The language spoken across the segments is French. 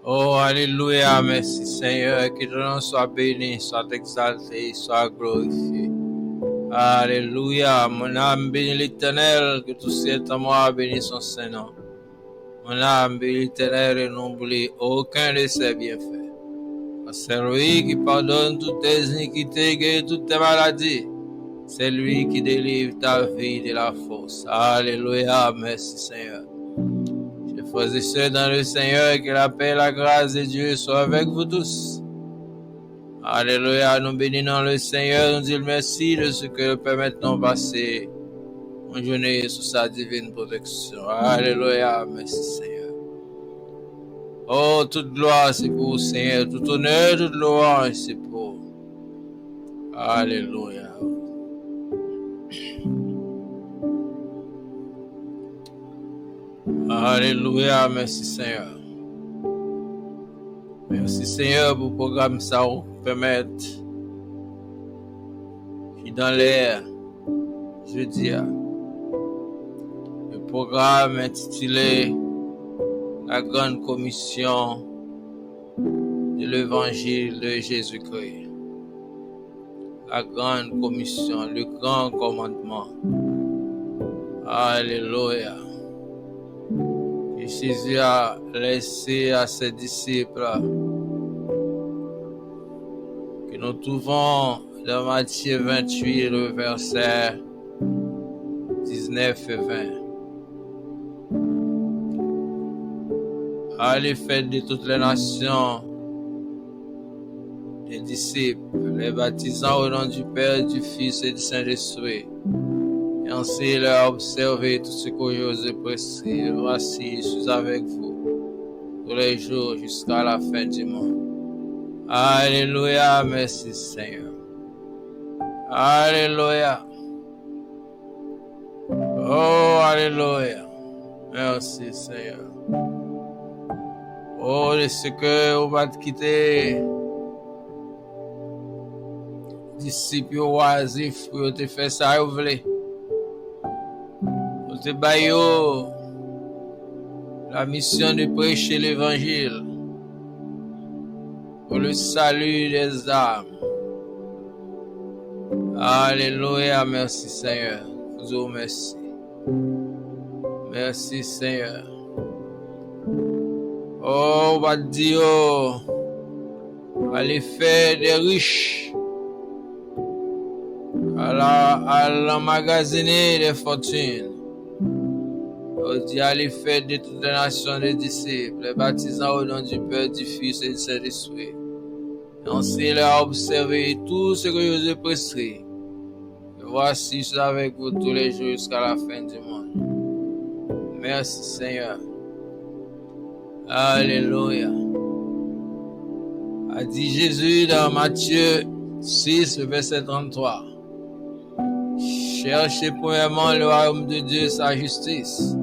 Oh, alléluia, merci Seigneur, que ton nom soit béni, soit exalté, soit glorifié. Alléluia, mon âme bénit l'Éternel, que tout ce qui est en moi bénit son Saint-Nom. Mon âme bénit l'Éternel et n'oublie aucun de ses bienfaits. C'est lui qui pardonne toutes tes iniquités, guérit toutes tes maladies. C'est lui qui délivre ta vie de la force. Alléluia, merci Seigneur. Chers frères et sœurs dans le Seigneur, que la paix et la grâce de Dieu soient avec vous tous. Alléluia, nous bénissons le Seigneur, nous disons merci de ce que nous permettons de passer une journée sous sa divine protection. Alléluia, merci Seigneur. Oh, toute gloire c'est pour vous Seigneur, tout honneur, toute louange c'est pour vous. Alléluia. Alléluia, merci Seigneur. Merci Seigneur pour le programme ça vous permettre dans l'air jeudi. Le programme intitulé La Grande Commission de l'Évangile de Jésus-Christ. La Grande Commission, le Grand Commandement. Alléluia. Et Jésus a laissé à ses disciples que nous trouvons dans Matthieu 28, le verset 19 et 20. Allez faire de toutes les nations des disciples, les baptisant au nom du Père, du Fils et du Saint-Esprit. Et ainsi leur observer tout ce que je vous ai prescrit. Voici, je suis avec vous tous les jours jusqu'à la fin du monde. Alléluia, merci Seigneur. Alléluia. Oh, alléluia. Merci Seigneur. Oh, de ce que vous va quitter disciples oisifs pour te faire ça, vous voulez. Pour te bailler la mission de prêcher l'évangile pour le salut des âmes. Alléluia, merci Seigneur. Vous remercie. Merci Seigneur. Oh, va dire, allez faire des riches, à l'emmagasiner des fortunes. On dit, allez faire de toutes les nations des disciples, les baptisant au nom du Père, du Fils et du Saint-Esprit. Et ainsi leur observer tout ce que je vous ai prescrit. Et voici, je suis avec vous tous les jours jusqu'à la fin du monde. Merci Seigneur. Alléluia. A dit Jésus dans Matthieu 6, verset 33. Cherchez premièrement le royaume de Dieu et sa justice.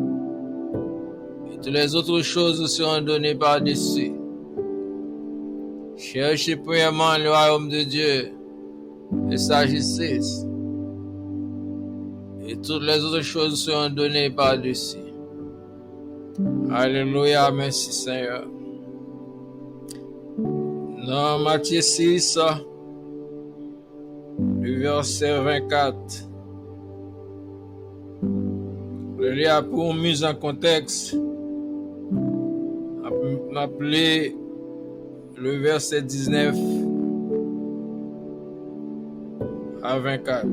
Et toutes les autres choses vous seront données par-dessus. Cherchez premièrement le royaume de Dieu et sa justice. Et toutes les autres choses vous seront données par-dessus. Alléluia, merci Seigneur. Dans Matthieu 6, le verset 24, je lis pour mise en contexte, m'appeler le verset 19 à 24.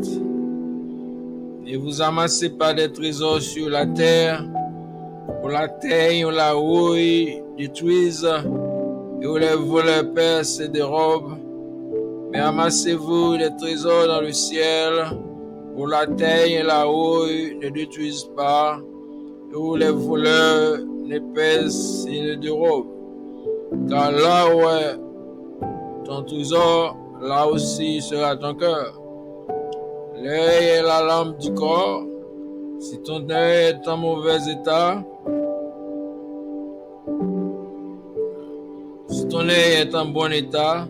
Ne vous amassez pas des trésors sur la terre, où la terre ou la rouille détruisent et où les voleurs percent et dérobent, mais amassez-vous des trésors dans le ciel, où la terre et la rouille ne détruisent pas et où les voleurs ne percent et ne dérobent. Car là où est ton trésor, là aussi sera ton cœur. L'œil est la lampe du corps. Si ton œil est en mauvais état, si ton œil est en bon état,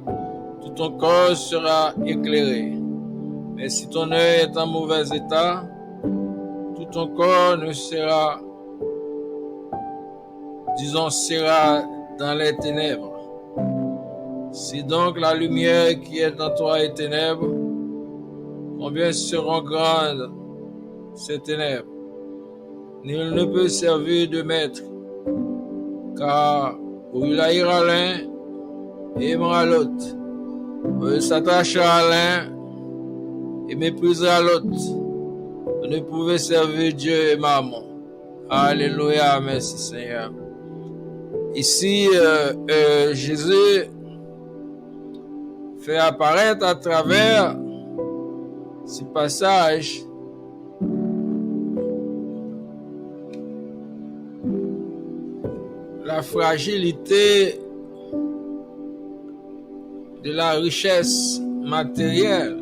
tout ton corps sera éclairé. Mais si ton œil est en mauvais état, tout ton corps ne sera, sera dans les ténèbres. Si donc la lumière qui est en toi est ténèbres, combien seront grandes ces ténèbres? Nul ne peut servir de maître, car ou il haïra l'un et aimera l'autre, ou il s'attachera à l'un et méprisera l'autre. Vous ne pouvez servir Dieu et Mammon. Alléluia, merci Seigneur. Ici, Jésus fait apparaître à travers ce passage la fragilité de la richesse matérielle.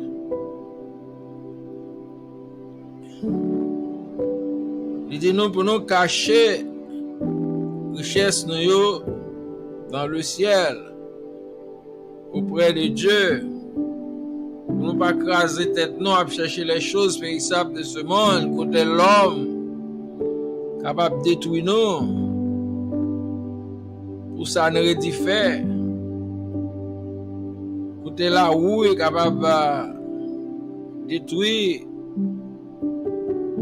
Il dit nous pour nous cacher richesse nous dans le ciel auprès de Dieu, pour nous pas craser tête nous à chercher les choses périssables de ce monde, côté l'homme capable de détruire nous. Pour ça ne rédiffait, côté la roue est capable de détruire,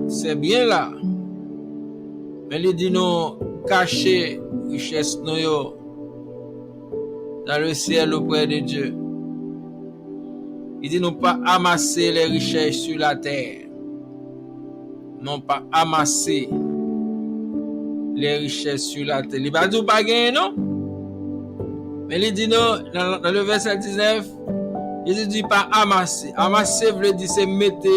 c'est bien là. Mais il dit nous cacher richesse nous dans le ciel auprès de Dieu. Il dit nous pas amasser les richesses sur la terre. Non pas amasser les richesses sur la terre. Il va dire pas gagner non. Mais il dit non dans le verset 19, il dit pas amasser. Amasser veut dire c'est mettre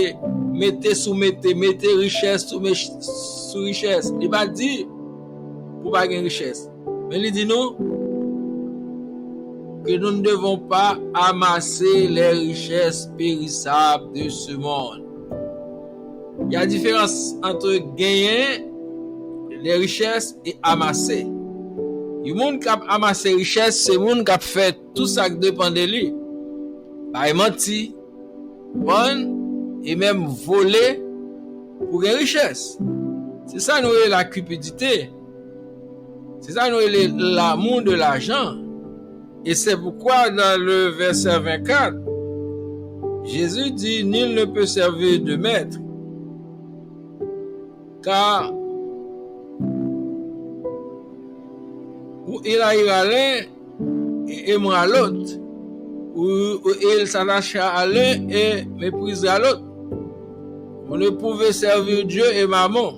richesse sous richesse. Il va dire pour pas gagner richesse. Mais il dit non que nous ne devons pas amasser les richesses périssables de ce monde. Il y a une différence entre gagner les richesses et amasser. Le monde qui a amassé les richesses, c'est le monde qui a fait tout ça qui dépend de lui. Par menti, bonne et même voler pour gagner richesse. C'est ça nous la cupidité. C'est ça nous l'amour de l'argent. Et c'est pourquoi dans le verset 24, Jésus dit, nul ne peut servir de maître, car ou il haïra l'un et aimera l'autre, ou il s'attachera à l'un et méprisera l'autre. Vous ne pouvez servir Dieu et Mammon.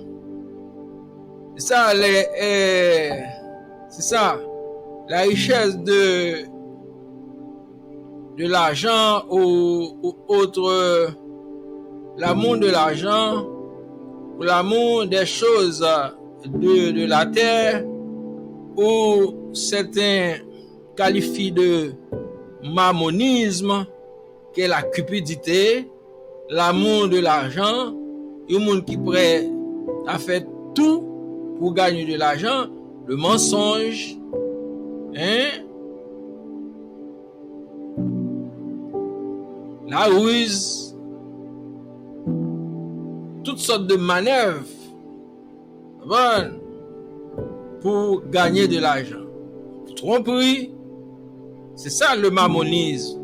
C'est ça, la richesse de l'argent ou autre, l'amour de l'argent ou l'amour des choses de la terre, ou certains qualifient de mammonisme, qui est la cupidité, l'amour de l'argent, et le monde qui est prêt à faire tout pour gagner de l'argent, le mensonge, la ruse, toutes sortes de manœuvres pour gagner de l'argent. Tromperie, c'est ça le mammonisme,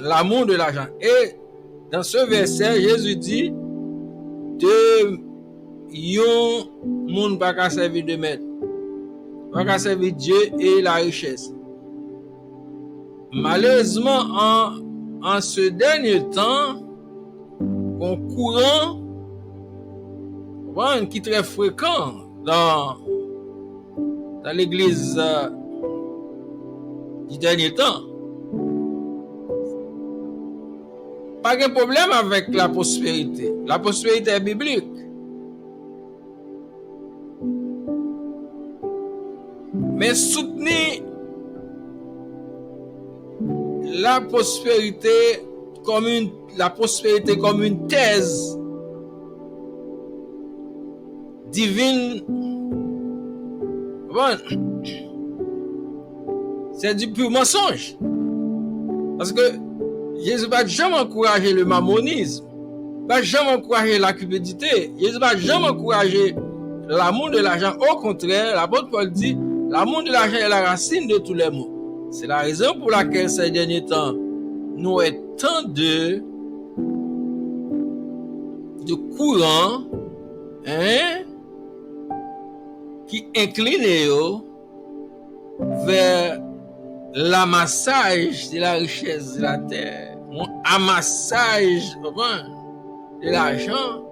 l'amour de l'argent. Et dans ce verset, Jésus dit de yon moun pas qu'à servir de maître, pas qu'à servir Dieu et la richesse. Malheureusement, en ce dernier temps, un courant qui est très fréquent dans l'église du dernier temps. Pas de problème avec la prospérité. La prospérité est biblique. Mais soutenir la prospérité comme une thèse divine, c'est du pur mensonge. Parce que Jésus va jamais encourager le mammonisme, va jamais encourager la cupidité, Jésus va jamais encourager l'amour de l'argent. Au contraire, l'apôtre Paul dit L'amour de l'argent est la racine de tous les maux. C'est la raison pour laquelle ces derniers temps, nous avons tant de courants qui inclinent vers l'amassage de la richesse de la terre, un amassage de l'argent.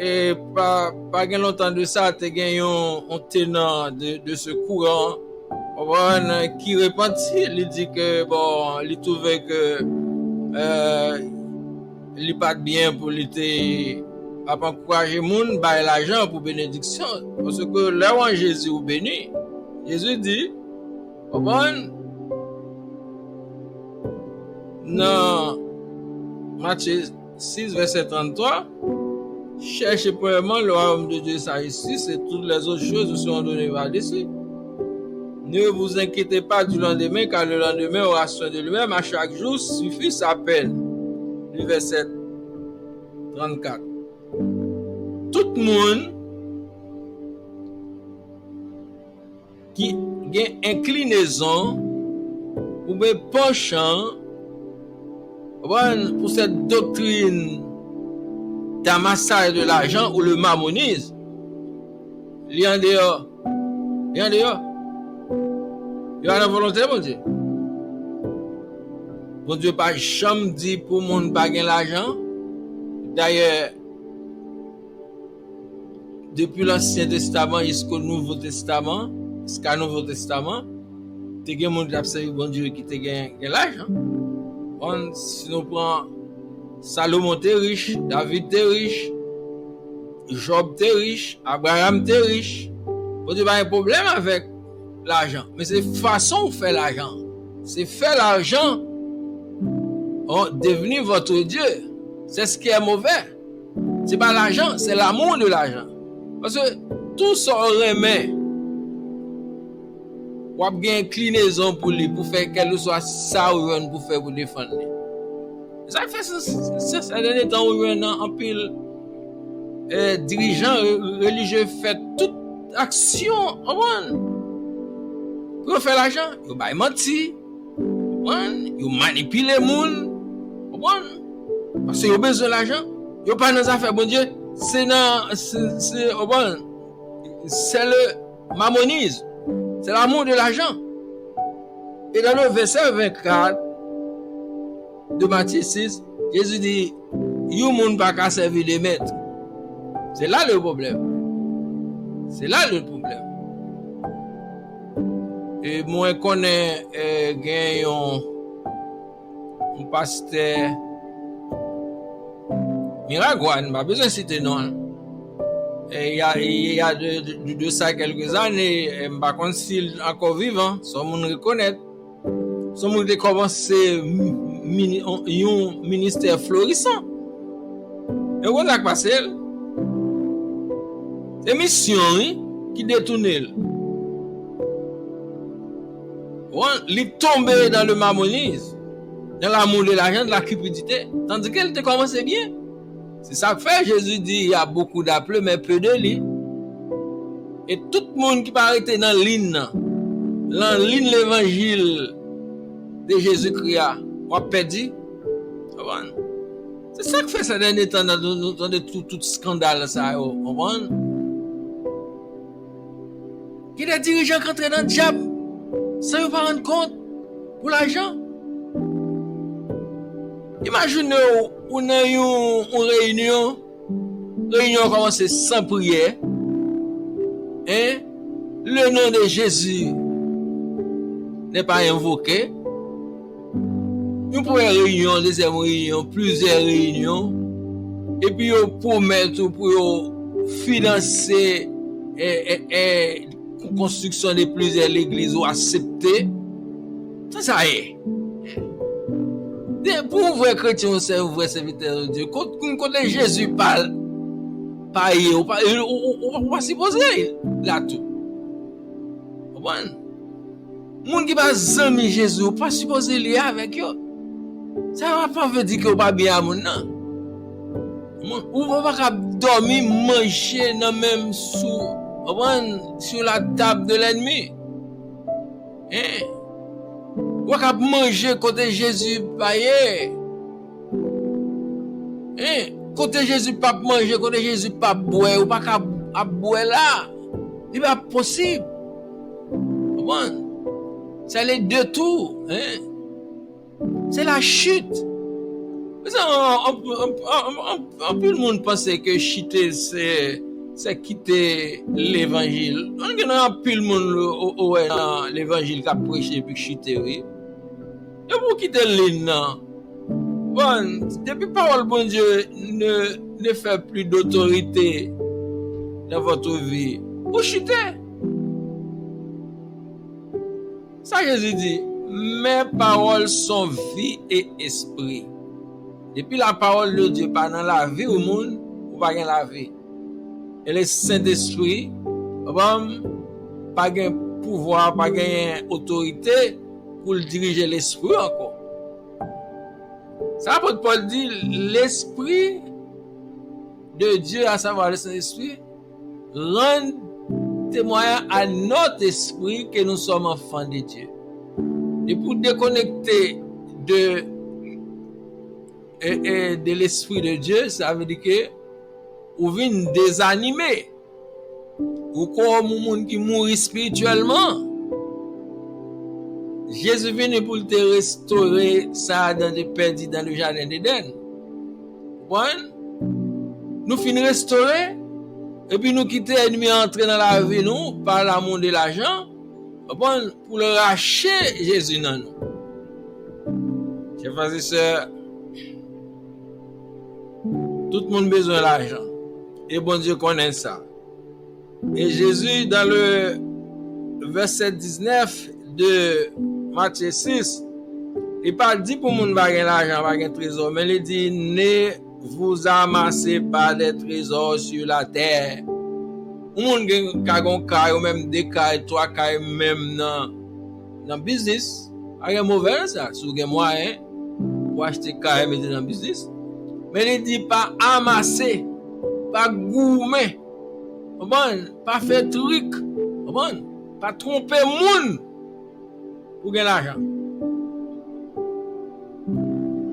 Et pas longtemps de ça, tu as gagné un tenant de ce courant qui repentit, il dit que bon, il trouvait que il pas bien pour lutter, pas encourager moun bailler l'argent pour bénédiction, parce que là où Jésus ou béni, Jésus dit dans Matthieu 6 verset 33, cherchez premièrement le royaume de Dieu et sa justice, et toutes les autres choses vous seront données par-dessus. Ne vous inquiétez pas du lendemain, car le lendemain aura soin de lui-même. À chaque jour suffit sa peine. Le verset 34. Tout le monde qui a une inclinaison ou bien penchant pour cette doctrine d'amassage de l'argent ou le mammonisme, il y a en dehors. Il y a en dehors. Il y a la volonté, mon Dieu. Mon Dieu, pas jamais dit pour mon pas gagner l'argent. D'ailleurs, depuis l'Ancien Testament jusqu'au Nouveau Testament, tu as des gens qui ont servi bon Dieu qui te gagne l'argent. Si nous prenons Salomon t'es riche, David t'es riche, Job t'es riche, Abraham t'es riche. Bon Dieu, pas un problème avec l'argent, mais c'est façon de faire l'argent. C'est faire l'argent devenir votre Dieu. C'est ce qui est mauvais. C'est pas l'argent, c'est l'amour de l'argent. Parce que tout ça remet. Ou a une inclinaison pour lui, pour faire quelque soit ça ou pour faire pour défendre. Ça fait ça dernier temps où en pile dirigeants religieux fait toute action pour faire l'argent. Ils va mentir, ils manipulent les gens, parce qu'ils ont besoin de l'argent. Ils n'ont pas dans affaires, bon Dieu. C'est le mammonisme, c'est l'amour de l'argent. Et dans le verset 24 de Matthieu 6, Jésus dit, you moun pas qu'à servir les maîtres. C'est là le problème. C'est là le problème. Et moi, je connais un pasteur Miragouane, pas besoin de citer non. Il y a de ça quelques années, je ne sais pas s'il est encore vivant, tout le monde reconnaît. Tout le monde a commencé un ministère florissant. Et vous avez passé, c'est une mission qui détourne. Il est tombé dans le mammonisme, dans l'amour de l'argent, de la cupidité, tandis qu'elle a commencé bien. C'est ça que fait Jésus dit il y a beaucoup d'appelés mais peu de lits. Et tout le monde qui peut arrêter dans la ligne l'évangile de Jésus-Christ, on a perdu. C'est ça que fait ces derniers temps dans tout scandale ça. Il y a des dirigeants qui entrent dans le diable sans ne pas rendre compte pour l'argent. Imaginez on a une réunion commence sans prière. Le nom de Jésus n'est pas invoqué. Une première réunion, deuxième réunion, plusieurs réunions. Et puis on promet pour financer la construction de plusieurs églises ou accepter. Ça y est. Pour un vrai chrétien, c'est un vrai serviteur de Dieu. Quand Jésus parle, on ne va pas s'y poser là tout. Les gens qui ne sont pas Jésus, on ne va pas s'y poser lié avec eux. Ça ne va pas dire qu'on ne va pas bien à mon nom. On ne va pas dormir, manger dans même sur la table de l'ennemi. Hein? Ou ka manger côté Jésus paye. Hein? Côté Jésus pas manger, côté Jésus pas boire, ou pas ka boire là. Il pas possible. Bon. C'est les deux tours, hein? C'est la chute. On peut le monde penser que chuter c'est quitter l'évangile. On a plus le monde l'évangile qui a prêché puis chuter oui. Et pour quitter l'île bon, depuis parole bon Dieu ne fait plus d'autorité dans votre vie. Vous chutez. Ça Jésus dit, mes paroles sont vie et esprit. Depuis la parole de Dieu pas dans la vie au monde, ou pas dans la vie. Et le Saint-Esprit, pas de pouvoir, pas d'autorité pour diriger l'esprit encore. Ça, l'apôtre Paul dit, l'esprit de Dieu, à savoir le Saint-Esprit, rend témoignage à notre esprit que nous sommes enfants de Dieu. Et pour déconnecter de l'esprit de Dieu, ça veut dire que vous venez désanimé. Ou comme un monde qui mourit spirituellement. Jésus venu pour te restaurer ça dans des perdus dans le jardin d'Éden. Bon, nous finissons restaurer et puis nous quitter l'ennemi entrer dans la vie nous par l'amour de l'argent. Bon, pour le racheter Jésus dans nous. Chers frères et sœurs, tout le monde a besoin d'argent. Et bon Dieu connaît ça. Et Jésus, dans le verset 19 de Matthieu 6, il pas dit pour moun bagay l'argent, bagay trésor, mais il dit ne vous amassez pas des trésors sur la terre. Ou moun gen kagon kay ou même deux kay, trois kay même dans business, rien mauvais ça, sou gen moyen pour acheter kay mettre dans business. Mais il dit pas amasser, pas gourmet. Bon, pas faire truc. Bon, pas tromper moun pour gagner l'argent.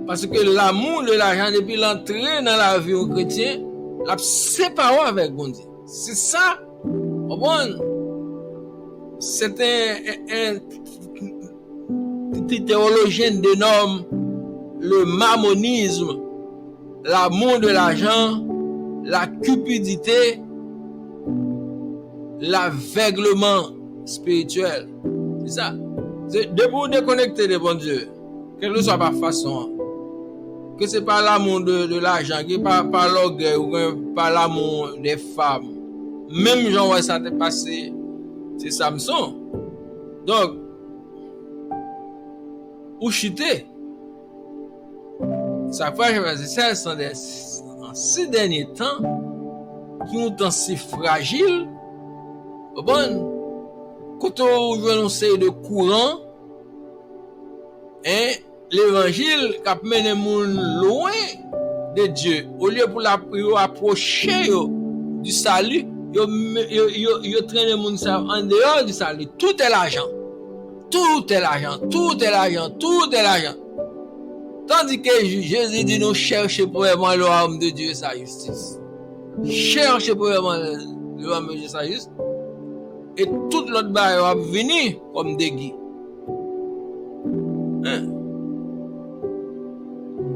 Parce que l'amour de l'argent, depuis l'entrée dans la vie au chrétien, l'a séparé avec bon Dieu. C'est ça. Bon, c'est un théologien dénomme le mammonisme, l'amour de l'argent, la cupidité, l'aveuglement spirituel. C'est ça. C'est de vous déconnecter de bon Dieu. Quelle que soit par façon. Que c'est pas l'amour de l'argent, que pas l'orgueil ou pas l'amour des femmes. Même Jean ouais ça t'est passé. C'est Samson. Donc, ou chuter. Ça fait ça sont en ces derniers temps qui ont tant si fragiles. Bon, quand on veut annoncer de courant, hein, l'évangile qui a mené les gens loin de Dieu, au lieu pour la approcher du salut, ils traînent les gens en dehors du salut. Tout est l'argent. Tout est l'argent. Tout est l'argent. Tout est l'argent. Tandis que Jésus dit nous chercher premièrement le royaume de Dieu et sa justice. Cherchez premièrement le royaume de Dieu et sa justice. Et toute l'autre barrière va venir comme des guides. Hein?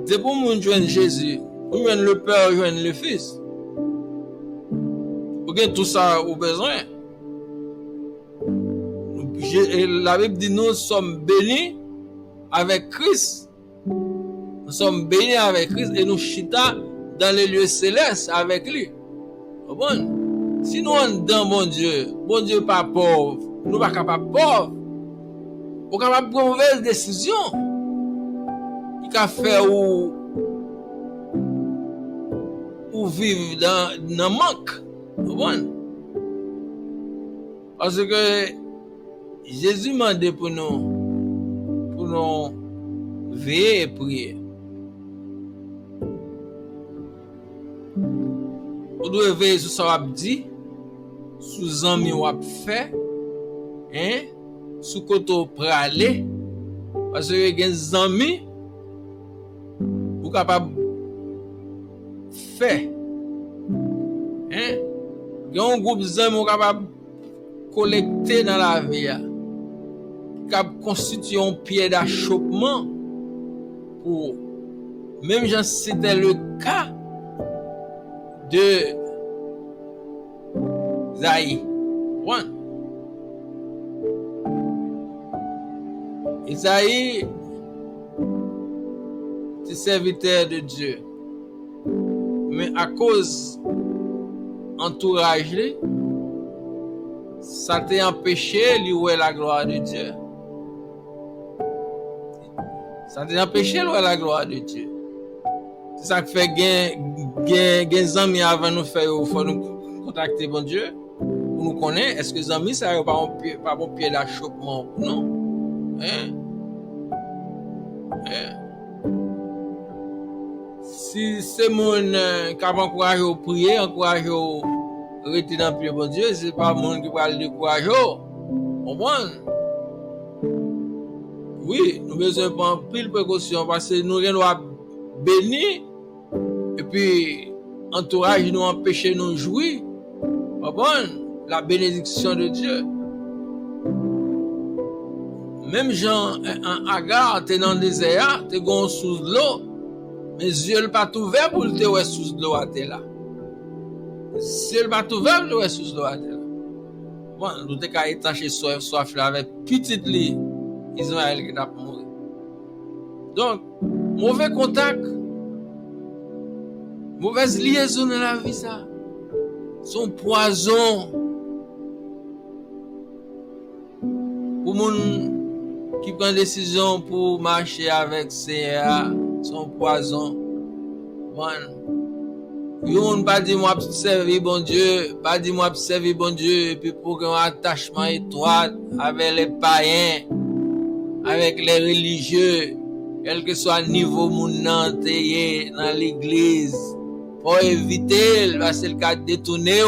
C'est pour nous joindre Jésus, pour joindre le Père, joindre le Fils. Pour que tout ça au besoin. La Bible dit nous sommes bénis avec Christ. Nous sommes bénis avec Christ et nous chita dans les lieux célestes avec lui. Bon. Si nous sommes dans bon Dieu pas pauvre, nous pas capables pauvres. Nous capables de prendre mauvaise décision. Il a fait ou vivre dans manque. Bon. Parce que Jésus m'a dit pour nous veiller et prier. Vous devez veiller sur ce qu'on a dit, sur ce qu'on a fait, hein? sous koto pralé parce que gen zami ou capable faire hein gen un groupe zami ou capable collecter dans la vie capable constituer un pied d'achoppement pour même si c'était le cas de Isaïe 1. Isaïe, c'est serviteur de Dieu. Mais à cause entourage, ça t'a empêché de voir la gloire de Dieu. Ça t'a empêché de voir la gloire de Dieu. C'est ça qui fait des amis avant nous faire, il faut nous contacter bon Dieu. Pour nous connaître, est-ce que les amis, ça n'a pas bon pied d'achoppement ou non? Si c'est mon qui a encouragé à prier, encouragé à rester dans le pied de Dieu, c'est pas mon qui va le décourager. Oui, nous avons besoin de prendre pile précaution parce que nous devons bénir et puis entourage nous empêcher de nous jouir. La bénédiction de Dieu. Même Jean en Agar, t'es dans le désert, t'es gon sous l'eau, mais yeux pas tout ouvert pour te ouais sous l'eau à t'es là. Yeux pas tout ouvert pour te ouais sous l'eau à t'es là. Bon, nous t'es qu'à étancher soif là avec petite lit Israël qui t'a mourir. Donc, mauvais contact, mauvaise liaison dans la vie ça, son poison. Pour moun qui prend décision pour marcher avec CA, son poison. Bon, yon pas dit moi servir bon Dieu, pas dit moi servir bon Dieu, et puis pour un attachement étroit avec les païens, avec les religieux, quel que soit le niveau moun nan teye dans l'église, pour éviter parce que le cas détourné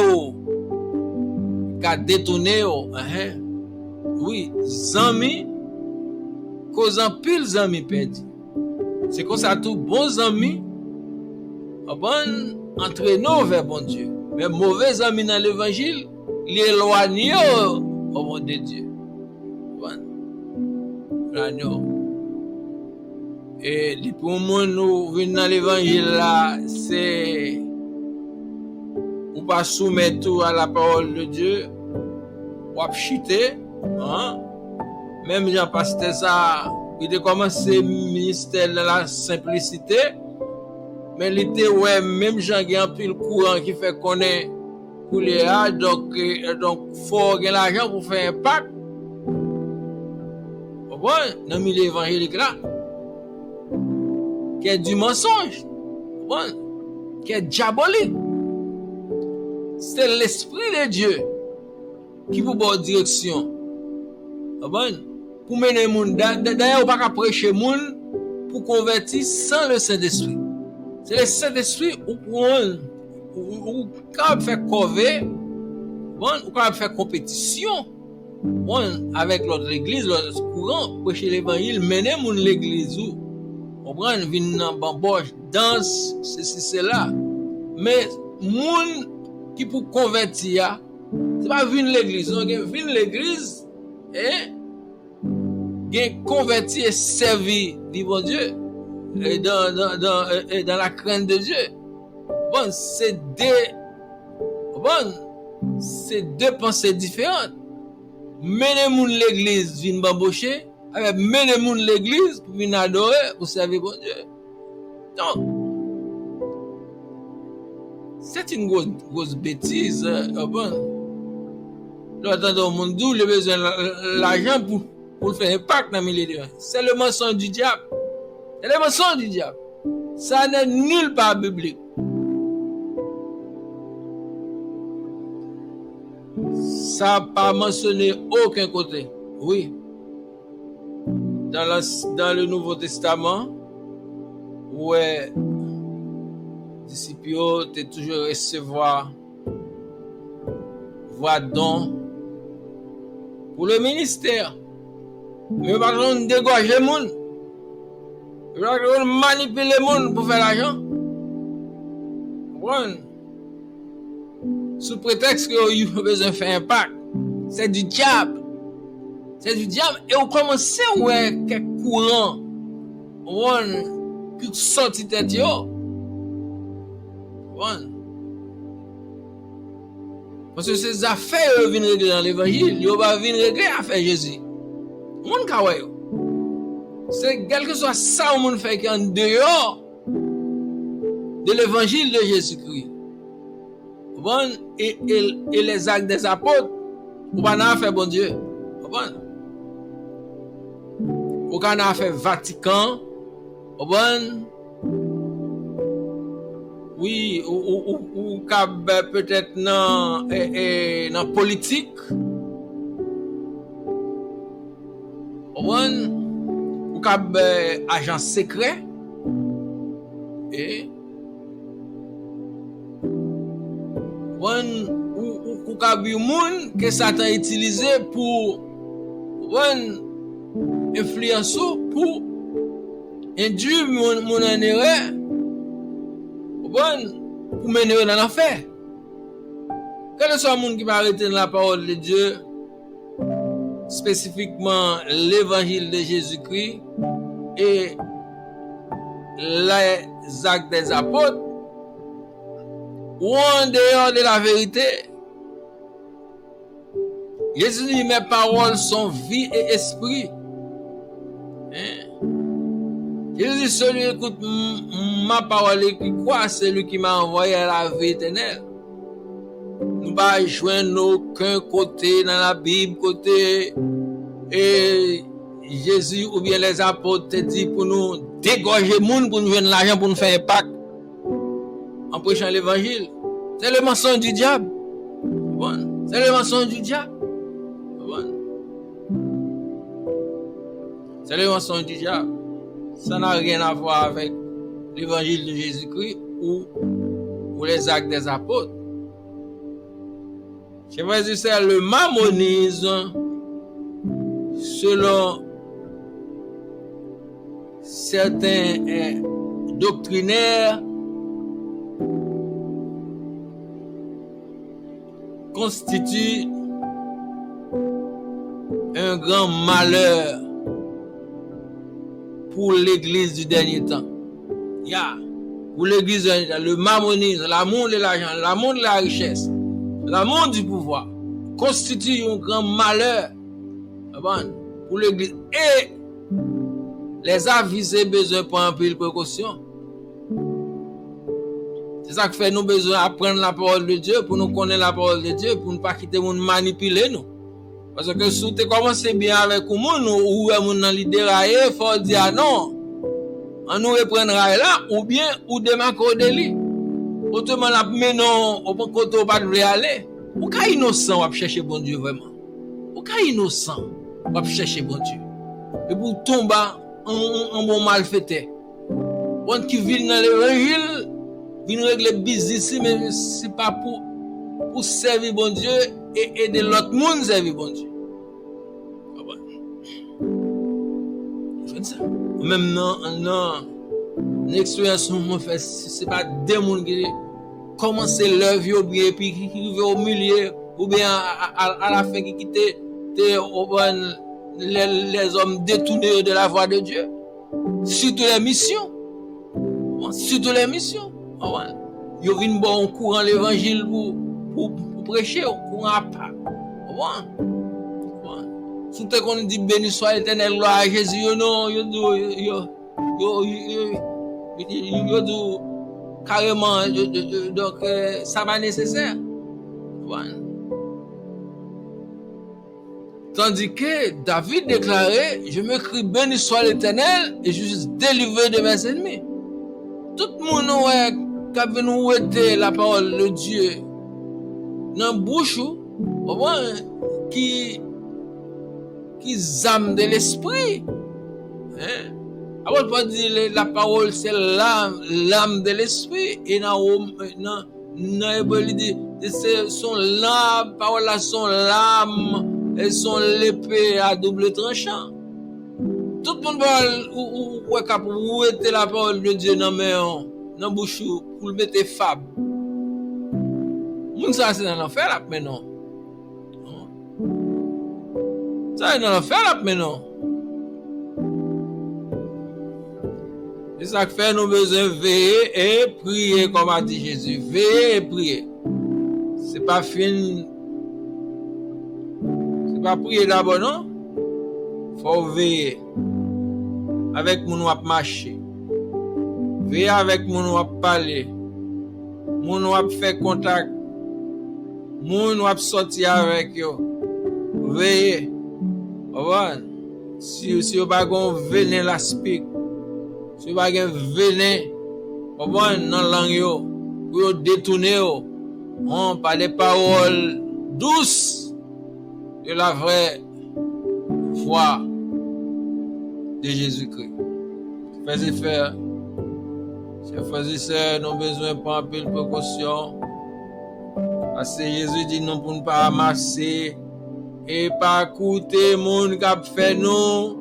oui, zami, causant pile zami perdu. C'est comme ça tout bon zami, bon entraînons vers bon Dieu. Mais mauvais amis dans l'évangile, l'éloigner au monde de Dieu. Bon. Et pour moi, nous venons dans l'évangile là, c'est ou pas soumettre tout à la parole de Dieu, ou à chiter. Même Jean-Pasteur ça, il a commencé le ministère de la simplicité, mais il était ouais, même Jean qui a un pile courant qui fait connaître pour les A, donc faut gagner l'argent pour faire un pacte. Bon, dans le milieu évangélique là, qui est du mensonge, bon, qui est diabolique. C'est l'esprit de Dieu qui vous donne direction. Pour mener le monde, d'ailleurs, on ne peut pas prêcher le monde pour convertir sans le Saint-Esprit. C'est le Saint-Esprit ou quand on fait cover, ou quand on fait compétition avec l'autre église, l'autre courant, prêcher l'évangile, mener le monde l'église où on prend une bamboche, danse, ceci, cela. Mais le monde qui pour convertir, c'est pas venir l'église, on vient l'église et converti et servi du bon Dieu et dans la crainte de Dieu. Bon, c'est deux pensées différentes. Mener moun l'église vient bambocher, avec mener moun l'église pour venir adorer, pour servir bon Dieu. Donc, c'est une grosse bêtise. Bon. L'autre monde d'où le besoin l'argent pour faire un pacte dans le milieu. C'est le mensonge du diable. C'est le mensonge du diable. Ça n'est nulle part biblique. Ça n'a pas mentionné aucun côté. Oui. Dans le Nouveau Testament, ouais, disciples, tu toujours recevoir voix don pour le ministère. Mais pas besoin de dégorger les gens. Ils vont manipuler les gens pour faire l'argent. Bon. Sous prétexte qu'ils ont besoin de faire un pacte. C'est du diable. C'est du diable. Et on commence à voir quelques courants qui sortent de tête. Parce que ces affaires viennent régler dans l'évangile. Ils ne vont pas venir régler l'affaire Jésus. Mon kawaii. C'est quel que soit ça au monde fait en dehors de l'évangile de Jésus-Christ. Bon, et les actes des apôtres, ou pas n'a fait bon Dieu. Bon. Ou qu'on a fait Vatican. Bon. Oui, ou peut-être dans politique. Ou agent secret. Et ou moun que Satan utilisé pour influencer pour induire mon en erreur. Pour mener dans l'affaire. Quel soit le monde qui va arrêter la parole de Dieu, spécifiquement l'évangile de Jésus-Christ et les actes des apôtres, ou en dehors de la vérité, Jésus dit, mes paroles sont vie et esprit. Jésus dit, celui qui écoute ma parole et qui croit, c'est lui qui m'a envoyé à la vie éternelle. Nous ne pouvons pas joindre aucun côté dans la Bible, côté et Jésus ou bien les apôtres te dit pour nous dégorger le monde, pour nous joindre l'argent, pour nous faire un pacte en prêchant l'évangile. C'est le mensonge du diable. Bon. C'est le mensonge du diable. Bon. C'est le mensonge du diable. Ça n'a rien à voir avec l'évangile de Jésus-Christ ou les actes des apôtres. Je vais dire c'est le mammonisme selon certains doctrinaires constitue un grand malheur pour l'église du dernier temps. Pour l'église du dernier temps, le mammonisme, l'amour de l'argent, l'amour de la richesse, l'amour du pouvoir constitue un grand malheur pour l'église. Et les aviser besoin pour un peu de précaution. C'est ça qui fait nous besoin d'apprendre la parole de Dieu, pour nous connaître la parole de Dieu, pour ne pas quitter nous manipuler nous. Parce que si tu commences bien avec le monde, ou dans l'idée raillé, il faut dire non. On nous reprendra là, ou bien, ou demain qu'on délit. Autrement, là, mais non, au côté où on va aller. Ou qu'à innocent, on va chercher bon Dieu vraiment. Ou qu'à innocent, on va chercher bon Dieu. Et pour tomber en bon malfaiteur. Bon qui vit dans l'évangile, vient régler business, mais c'est pas pour servir bon Dieu et aider l'autre monde servir bon Dieu. Même non, l'expérience qu'on fait, c'est pas des gens qui commencent leur vie ou bien puis qui vivent au milieu ou bien à la fin qui quittent les hommes détournés de la voie de Dieu. Surtout les missions. Ils viennent bon courant l'évangile pour prêcher, au courant à part. Si tu qu'on dit béni soit l'éternel, gloire à Jésus, non, carrément, donc ça va nécessaire. Tandis que David déclarait, je me crie béni soit l'éternel et je suis délivré de mes ennemis. Tout le monde qui a venu écouter la parole de Dieu dans la bouche, qui âme de l'esprit. Avant de dire la parole, c'est l'âme de l'esprit. Et dans l'hébreu, il dit, son l'âme, parole là, son l'âme, et son l'épée à double tranchant. Tout le monde parle ou était la parole de Dieu dans main dans bouche pour le mettre fab. Moun ça c'est dans l'enfer là maintenant. Ça est dans l'enfer là maintenant. C'est ça que fait nous besoin veiller et prier comme a dit Jésus. Veiller et prier. C'est pas fin. C'est pas prier d'abord non. Faut veiller. Avec moun wap marcher. Veiller avec moun wap parler. Moun wap faire contact. Moun wap sortir avec yo. Veiller. Si vous pas gon venin la speak. Si vous pas gon venin dans langue yo pour détourner yo. On par des paroles douces de la vraie foi de Jésus-Christ. Frères et frères, chers frères et sœurs, nous avons besoin de prendre un peu de précaution. Parce que Jésus dit non pour ne pas ramasser et pas écouter les gens qui fait nous.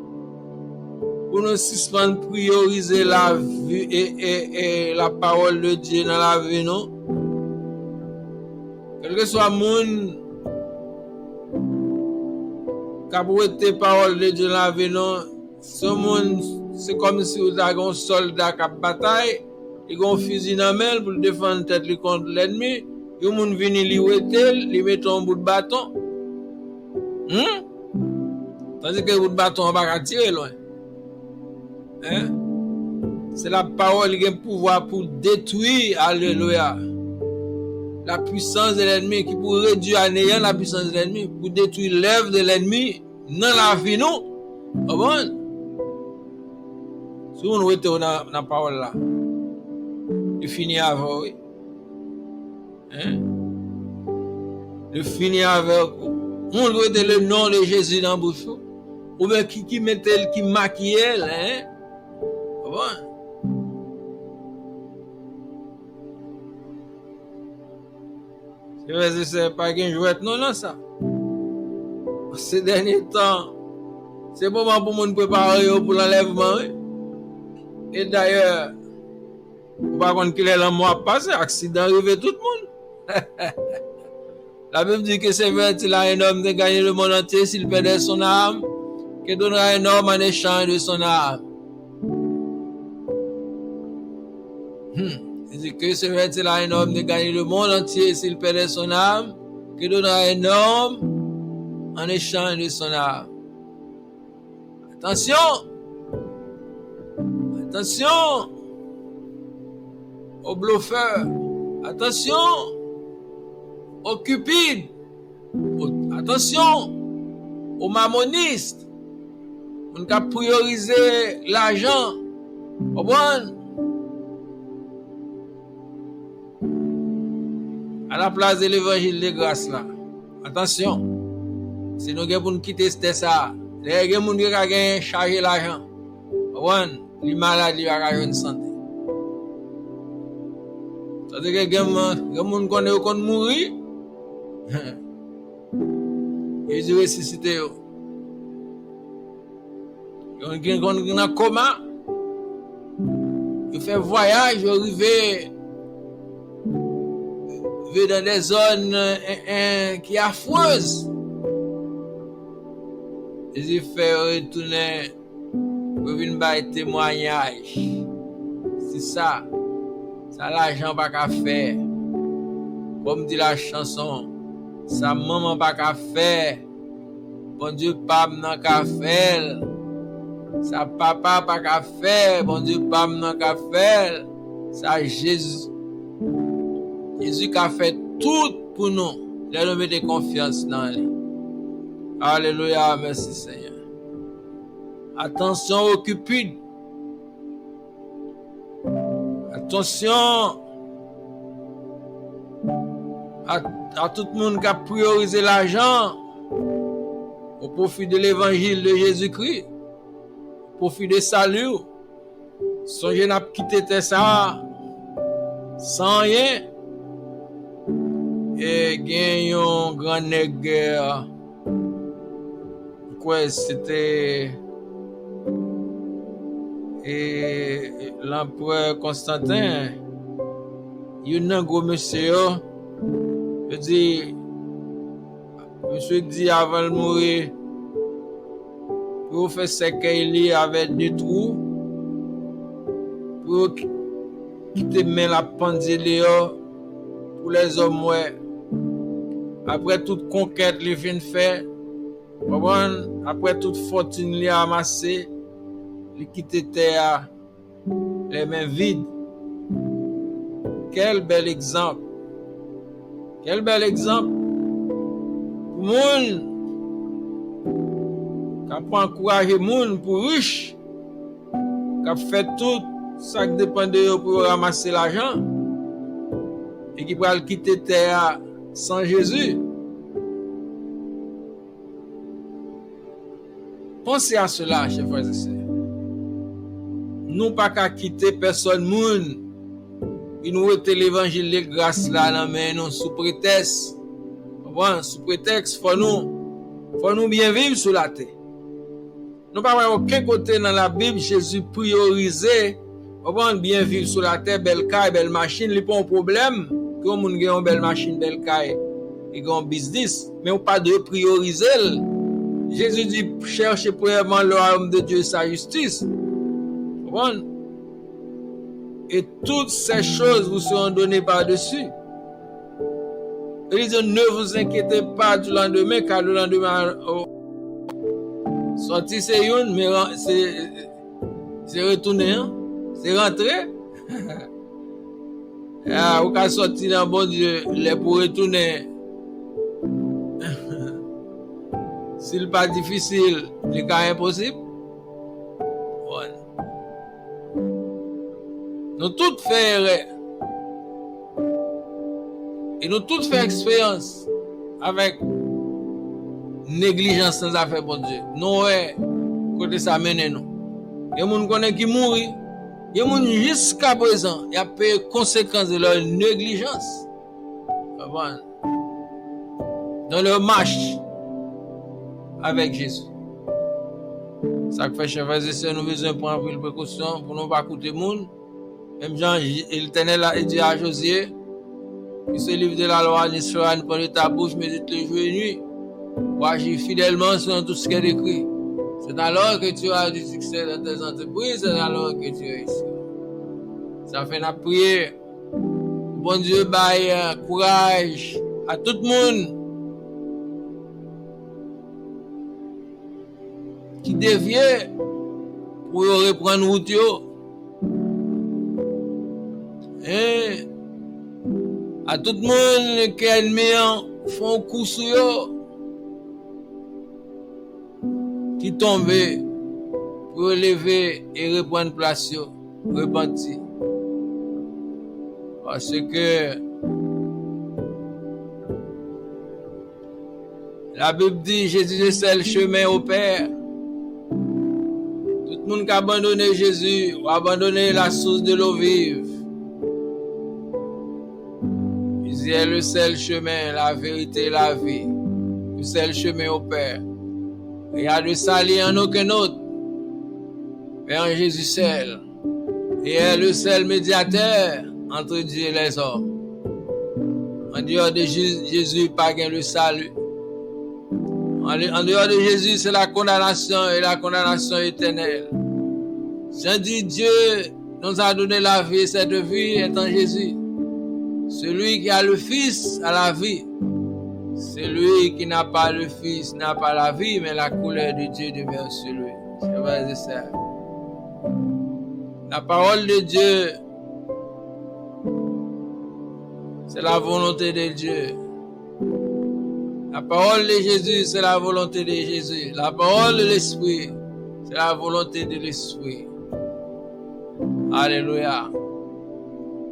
Pour nous suspendre, prioriser la vie et la parole de Dieu dans la vie, non? Quel que soit le monde qui a été parole de Dieu dans la vie, non? Ce monde, c'est comme si vous avez un soldat qui a bataille, il a un fusil dans la main pour défendre tête contre l'ennemi. Il y a un monde qui vient lui met un bout de bâton. Tandis que le bout de bâton, on va pas tirer loin. C'est la parole qui a le pouvoir pour détruire, alléluia, la puissance de l'ennemi, qui pour réduire à néant la puissance de l'ennemi, pour détruire l'œuvre de l'ennemi dans la vie, nous. Bon? Si on est dans la parole là, il finit avec oui. Il finit avec on doit le nom de Jésus dans la bouche. Ou bien qui mettait, qui maquillait, Bon. C'est pas qu'un jouet, non, ça. Ces derniers temps, c'est bon pour nous préparer pour l'enlèvement. Et d'ailleurs, par contre, qu'il est le mois passé, accident arrivé tout le monde. La Bible dit que c'est vrai qu'il a un homme de gagner le monde entier s'il perdait son âme, qu'il donnera un homme en échange de son âme. Il dit que c'est vrai qu'il a un homme de gagner le monde entier s'il perdait son âme, qu'il donnera un homme en échange de son âme. Attention! Attention aux bluffeurs. Attention aux cupides. Attention aux mammonistes. On a priorisé l'argent. À la place de l'évangile de grâce là. Attention. Si nous avons quitter ça, les gens qui ont chargé l'argent. Les malades ont une santé. C'est-à-dire que les gens qui ont mourir, ils ont ressuscité. Ils ont un coma, ils font voyage, ils arrivent dans des zones qui sont affreuses. Ils font retourner pour venir faire témoignage. C'est ça. Ça l'argent pas qu'à faire. Comme dit la chanson, sa maman pas qu'à faire. Bon Dieu pas m'nan qu'à faire. Sa papa pas qu'à faire. Bon Dieu pas m'nan qu'à faire. Ça Jésus. Jésus qui a fait tout pour nous. Là nous mettons confiance dans lui. Alléluia, merci Seigneur. Attention aux cupides. Attention à tout le monde qui a priorisé l'argent au profit de l'évangile de Jésus-Christ, au profit de salut. Songez n'a quitté ça sans rien et gagne une grande guerre. Quoi, c'était Et l'empereur Constantin, il y a un gros monsieur, je dis, monsieur dit avant de mourir, pour faire séquelles avec des trous, pour quitter la pendule pour les hommes. Après toute conquête, les vient faire, après toute fortune, les amassé, les quitter terre, les mains vides. Quel bel exemple! Quel bel exemple! Pour monde qui peut encourager monde pour riche, qui fait tout ça qui dépend de eux pour ramasser l'argent et qui peut quitter terre sans Jésus. Pensez à cela, chers frères et sœurs. Nous pas qu'à quitter personne monde. Il nous était l'évangile de grâce là dans main nous sous prétexte. Sous prétexte faut nous bien vivre sur la terre. Nous pas aucun côté dans la Bible Jésus priorisé bien vivre sur la terre, belle caille, belle machine, il pas un problème que on gagne une belle machine, belle caille et un business, mais on pas de prioriser. Jésus dit cherchez premièrement le royaume de Dieu et sa justice. Et toutes ces choses vous seront données par-dessus. Il dit ne vous inquiétez pas du lendemain, car le lendemain sorti c'est une, mais c'est retourné, hein? C'est rentré. Ou qu'à sortir dans bon Dieu, les pour retourner. S'il pas difficile, le cas impossible. Nous tous faisons et nous tous faisons expérience avec négligence sans affaire pour Dieu. Nous, côté ça mène nous. Il y a des gens qui mourent. Il y a des gens jusqu'à présent, il y a payé conséquences de leur négligence. Dans leur marche avec Jésus. Ça fait, chers frères et sœurs, nous besoin prendre une précaution pour ne pas écouter le monde. Même Jean, l'Éternel a dit à Josué, que ce livre de la loi ne sera pas de ta bouche, mais de tes jours et nuits, pour agir fidèlement sur tout ce qui est écrit. C'est alors que tu as du succès dans tes entreprises, c'est alors que tu réussis. Ça fait la prière. Bon Dieu, baille courage à tout le monde qui dévie pour reprendre route. Et à tout le monde qui est ennemi font un coup sur eux, qui tombent pour lever et reprendre place, repentir. Parce que la Bible dit Jésus est seul chemin au Père. Tout le monde qui a abandonné Jésus ou abandonné la source de l'eau vive. Il est le seul chemin, la vérité et la vie. Le seul chemin au Père. Il y a de ça, il n'y en a aucun autre. Mais en Jésus seul. Il est le seul médiateur entre Dieu et les hommes. En dehors de Jésus, pas gain le salut. En dehors de Jésus, c'est la condamnation et la condamnation éternelle. Jean dit Dieu nous a donné la vie et cette vie est en Jésus. Celui qui a le Fils a la vie. Celui qui n'a pas le Fils n'a pas la vie, mais la couleur de Dieu demeure sur lui. C'est vrai, c'est ça. La parole de Dieu, c'est la volonté de Dieu. La parole de Jésus, c'est la volonté de Jésus. La parole de l'Esprit, c'est la volonté de l'Esprit. Alléluia.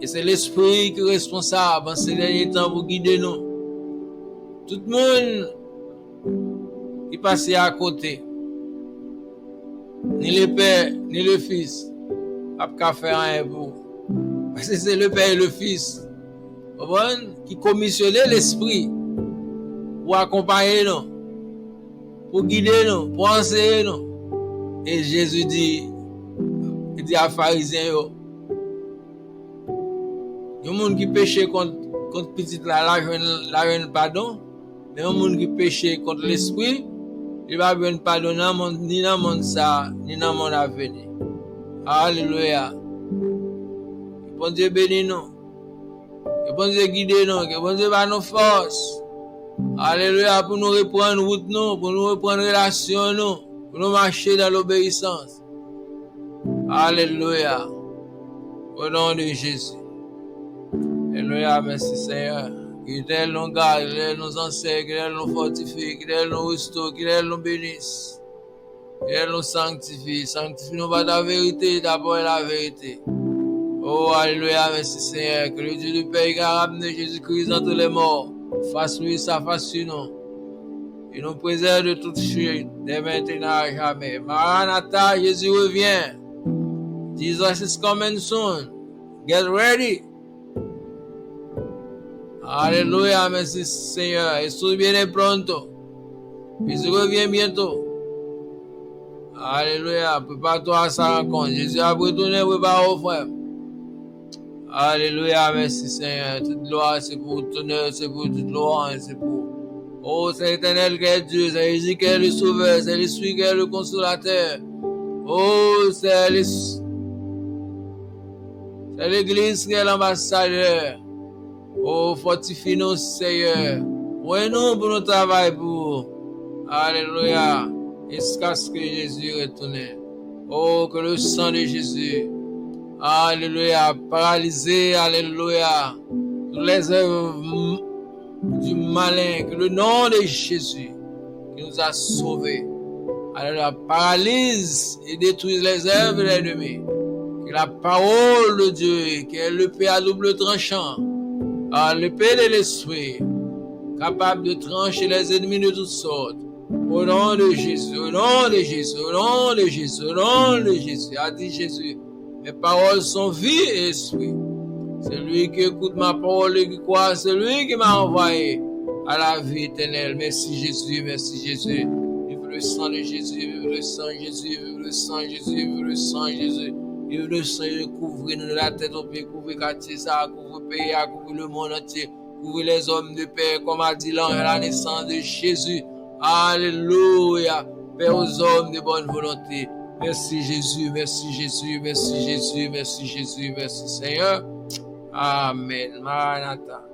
Et c'est l'Esprit qui est responsable en ces derniers temps pour guider nous. Tout le monde qui passe à côté. Ni le Père, ni le Fils. Pas faire un pour. Parce que c'est le Père et le Fils qui commissionnaient l'Esprit pour accompagner nous, pour guider nous, pour enseigner nous. Et Jésus dit, Il dit à pharisiens yo. Yon moun qui péché contre petite la reine pardon. Mais yon moun qui péché contre l'esprit, il va venir pardon ni dans le monde ça, ni dans le monde à venir. Alléluia. Que bon Dieu bénisse nous. Que bon Dieu guide nous. Que bon Dieu va nous force. Alléluia. Pour nous reprendre route nous. Pour nous reprendre relation nous. Pour nous marcher dans l'obéissance. Alléluia. Au nom de Jésus. Alléluia. Merci Seigneur. Qu'il nous garde, qu'il nous enseigne, qu'il nous fortifie, qu'il nous restaure, qu'il nous bénisse. Qu'il nous sanctifie. Sanctifie nous par ta vérité, d'abord la vérité. Oh, alléluia, merci Seigneur. Que le Dieu du Père qui a ramené Jésus-Christ entre les morts, fasse lui ça, fasse nous. Il nous préserve de toute chute, dès maintenant et jamais. Maranatha, Jésus revient. Jesus is coming soon. Get ready. Alléluia, merci Seigneur. Jesús viene pronto. Jésus revient bientôt. Alléluia, prépare-toi à sa rencontre. Jésus a retourné, prépare au frère. Alléluia, merci Seigneur. Toute gloire, c'est pour tout honneur, c'est pour toute louange, c'est pour. Oh, c'est l'Éternel qui est Dieu, c'est Jésus qui est le Sauveur, c'est l'Esprit qui est le Consolateur. Oh, c'est l'Église qui est l'ambassadeur. Oh, fortifie-nous, Seigneur. Ouais-nous pour nous travailler pour. Alléluia. Jusqu'à ce que Jésus retourne. Oh, que le sang de Jésus. Alléluia. Paralysé, alléluia. Toutes les œuvres du malin. Que le nom de Jésus qui nous a sauvés. Alléluia. Paralyse et détruise les œuvres de l'ennemi. Que la parole de Dieu, qui est l'épée à double tranchant. L'épée de l'esprit, capable de trancher les ennemis de toutes sortes. Au nom de Jésus, au nom de Jésus, au nom de Jésus, au nom de Jésus, a dit Jésus, mes paroles sont vie et esprit. C'est lui qui écoute ma parole et qui croit, c'est lui qui m'a envoyé à la vie éternelle. Merci Jésus, merci Jésus. Vive le sang de Jésus, vive le sang de Jésus, vive le sang de Jésus, vive le sang de Jésus. Vive le sang de couvrir nous de la tête aux pieds, couvrir quartier ça, couvrir pays, couvrir le monde entier, couvrir les hommes de paix, comme a dit l'ange à la naissance de Jésus. Alléluia. Paix aux hommes de bonne volonté. Merci Jésus, merci Jésus, merci Jésus, merci Jésus, merci Seigneur. Amen. Maranatha.